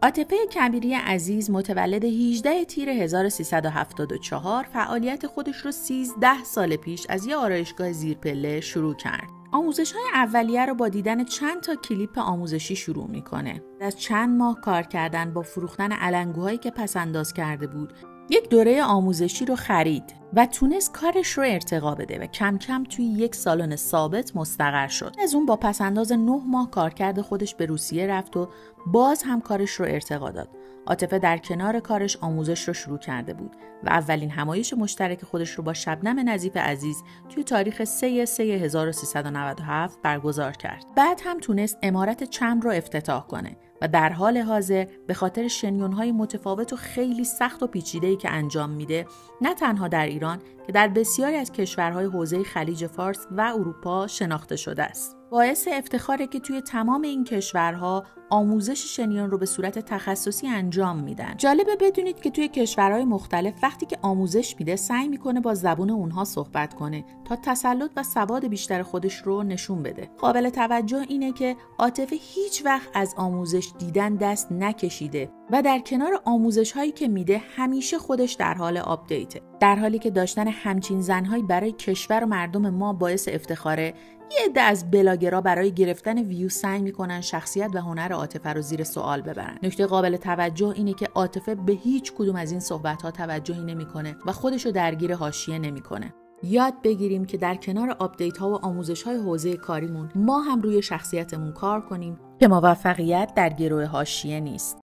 عاطفه کبیری عزیز متولد 18 تیر 1374 فعالیت خودش رو 13 سال پیش از یه آرایشگاه زیرپله شروع کرد. آموزش‌های اولیه رو با دیدن چند تا کلیپ آموزشی شروع میکنه. از چند ماه کار کردن با فروختن علنگوهایی که پس‌انداز کرده بود، یک دوره آموزشی رو خرید و تونست کارش رو ارتقا بده و کم کم توی یک سالن ثابت مستقر شد. از اون با پس‌انداز 9 ماه کارکرد خودش به روسیه رفت و باز هم کارش رو ارتقا داد. عاطفه در کنار کارش آموزش رو شروع کرده بود و اولین همایش مشترک خودش رو با شبنم نظیف عزیز توی تاریخ 3/3/1397 برگزار کرد. بعد هم تونست عمارت چمر رو افتتاح کنه و در حال حاضر به خاطر شنیون‌های متفاوت و خیلی سخت و پیچیده‌ای که انجام میده، نه تنها در ایران که در بسیاری از کشورهای حوزه خلیج فارس و اروپا شناخته شده است. باعث افتخاره که توی تمام این کشورها آموزش شنیون رو به صورت تخصصی انجام میدن. جالبه بدونید که توی کشورهای مختلف وقتی که آموزش میده سعی میکنه با زبون اونها صحبت کنه تا تسلط و سواد بیشتر خودش رو نشون بده. قابل توجه اینه که عاطفه هیچ وقت از آموزش دیدن دست نکشیده و در کنار آموزش هایی که میده همیشه خودش در حال آپدیته. در حالی که داشتن همچین زنهایی برای کشور و مردم ما باعث افتخاره، یه عده از بلاگرها برای گرفتن ویو سعی میکنن شخصیت و هنر عاطفه رو زیر سوال ببرن. نکته قابل توجه اینه که عاطفه به هیچ کدوم از این صحبت‌ها توجهی نمیکنه و خودشو درگیر حاشیه نمیکنه. یاد بگیریم که در کنار آپدیت‌ها و آموزش‌های حوزه کاریمون ما هم روی شخصیتمون کار کنیم که موفقیت در گروه حاشیه نیست.